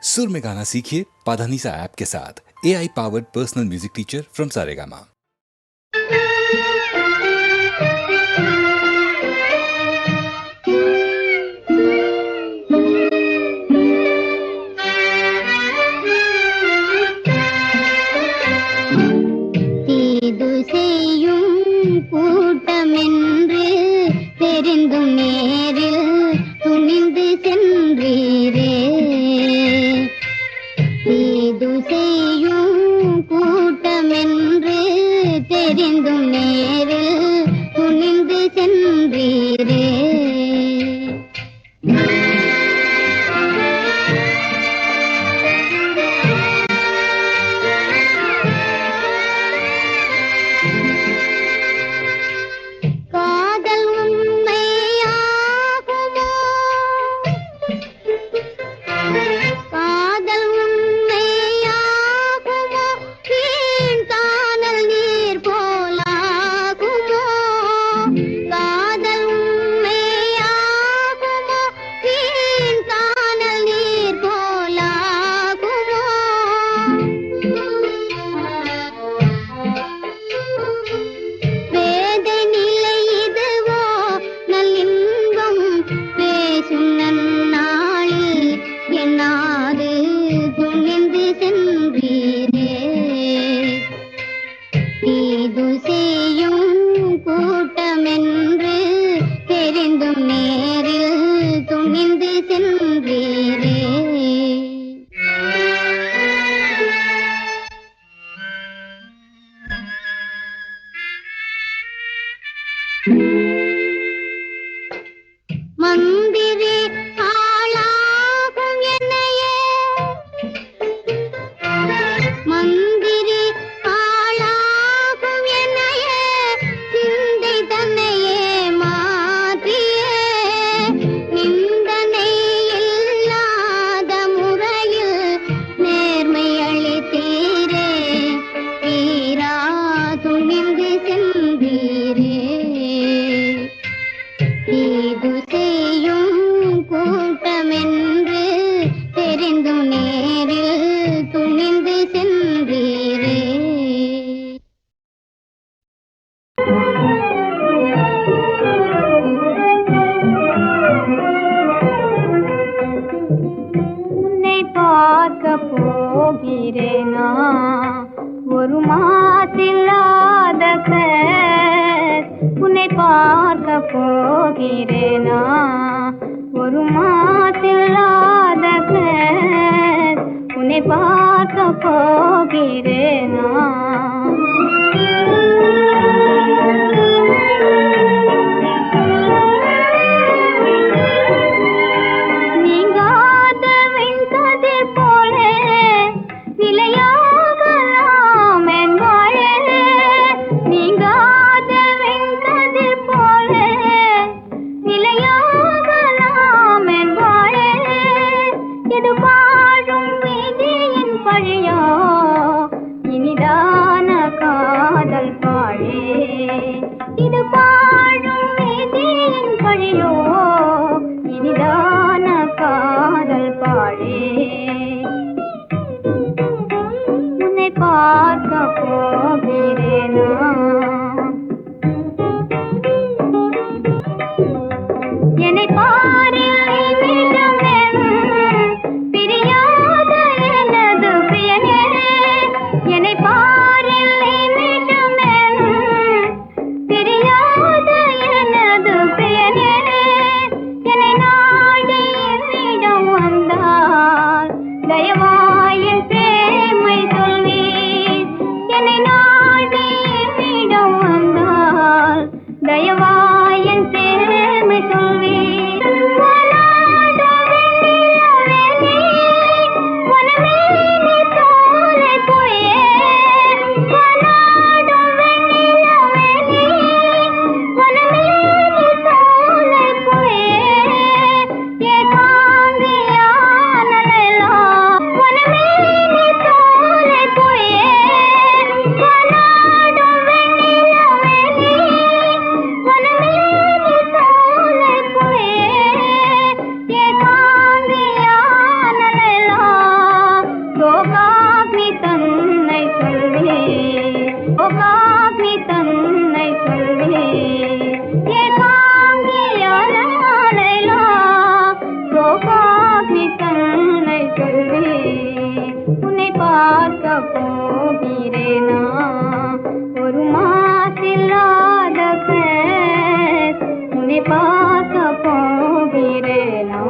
सुर में गाना सीखिए पाधानीसा ऐप के साथ। AI powered personal music teacher from Saregama. வாழும் விதியின் பழியோ இனிதான போகிறேனா ஒரு மாசில்லாத உன்னை பார்க்க போகிறேனா.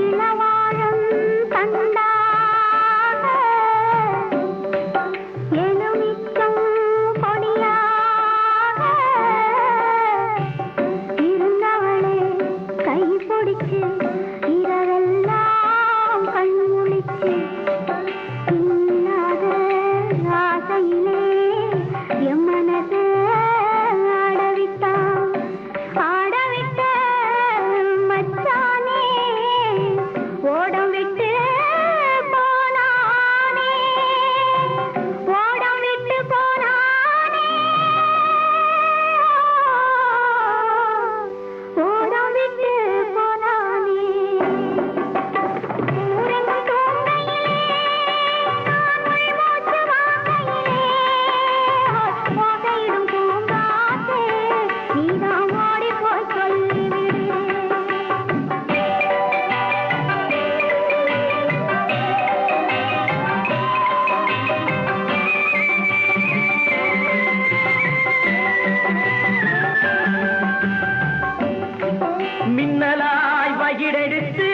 இளவாழம் தன் ஏடெடுத்து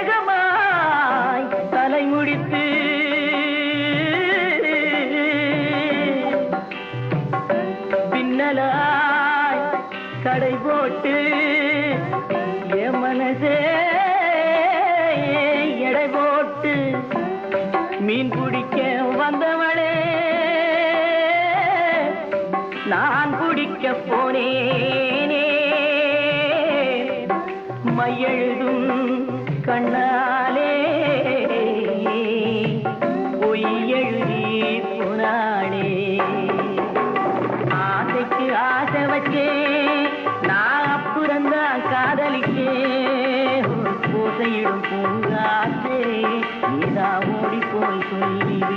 மேகமாய் தலை முடித்து பின்னலாய் கடை போட்டு என் மனசே எடை போட்டு மீன் பிடிக்க வந்தவளே நான் பிடிக்க போனேனே மையெழுதும் கண்ணாலே பொய் எழுதி போனாளே ஆசைக்கு ஆசை வச்சே நான் அப்புறந்தான் காதலிக்கே பூசையிடும் பூங்காசே நீதான் ஓடி போய் சொல்லிடு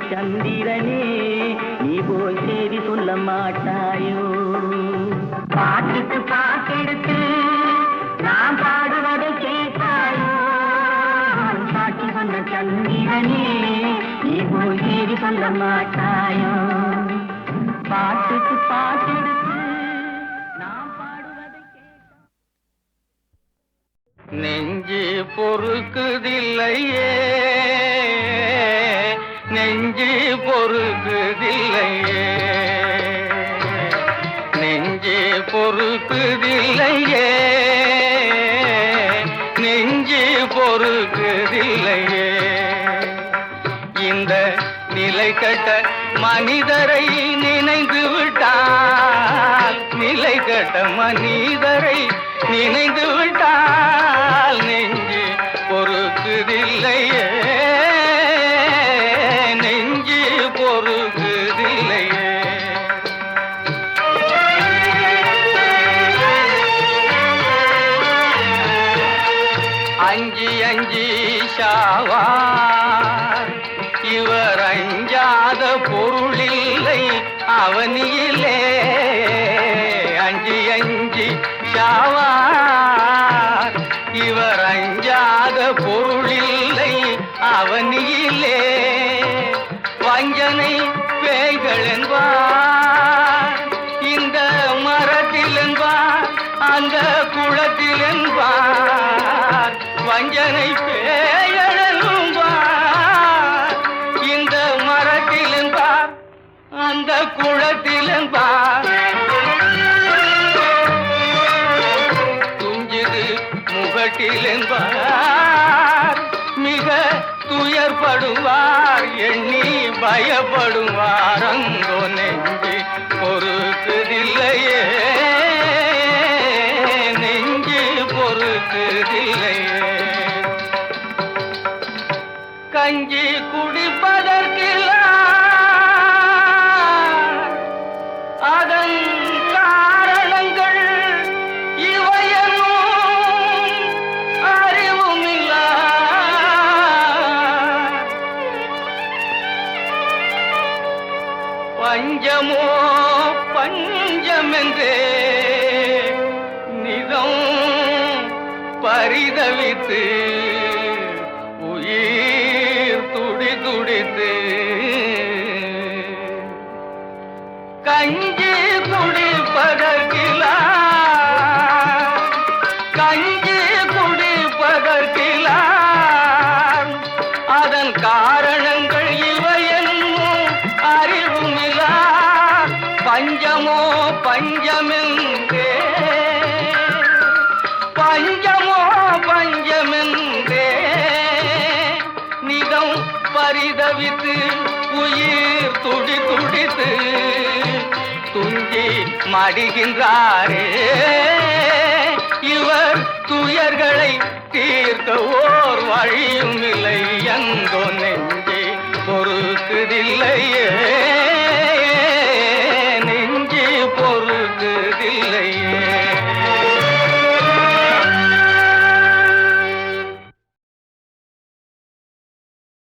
சந்திரனே நீ போய் செய்தி சொல்ல மாட்டாயோ பாட்டுக்கு பாட்டெடுத்து நான் பாடுவதை கேட்டாயோ சாட்சி சொன்ன சந்திரனே நீ போய் செய்தி சொல்ல மாட்டாயோ பாட்டுக்கு பாட்டெடுத்து நான் பாடுவதை கேட்டாயோ நெஞ்சு பொறுக்குதில்லையே நெஞ்சு பொறுக்குதில்லையே நெஞ்சு பொறுக்குதில்லையே நெஞ்சு பொறுக்குதில்லையே இந்த நிலை கட்ட மனிதரை நினைந்து விட்டால் நிலை கட்ட மனிதரை நினைந்து விட்டால் நெஞ்சு பொறுக்குதில்லையே அஞ்சி அஞ்சி சாவார் இவர் அஞ்சாத பொருளில்லை அவனியிலே அஞ்சி அஞ்சி சாவார் இவர் அஞ்சாத பொருளில்லை அவனியிலே வஞ்சனை பேய்கள் என்பார் இந்த மரத்தில் என்பார் அந்த குளத்தில் என்பார் வஞ்சனை பேய்கள் என்பார் இந்த மரத்தில் என்பார் அந்த குளத்தில் என்பார் துஞ்சுது முகட்டில் என்பார் மிக துயர்படுவார் எண்ணி பயப்படுவார் அங்கோ நெஞ்சு பொறுக்குதில்லையே நெஞ்சு பொறுக்குதில்லையே கஞ்சி குடிப்பதற்கில்ல அதன் காரணங்கள் இவையனும் அறிவுமில்ல பஞ்சமோ பஞ்சமென்றே நிதம் பரிதவித்து உயிர் துடி துடித்து கஞ்சி குடிப்பதற்கிலா கஞ்சி குடிப்பதற்கிலா பரிதவித்து உயிர் துடி துடித்து துஞ்சி மடிகின்றாரே இவர் துயர்களை தீர்க்க ஓர் வழியும் இல்லை எங்கோ நெஞ்சே பொறுக்குதில்லையே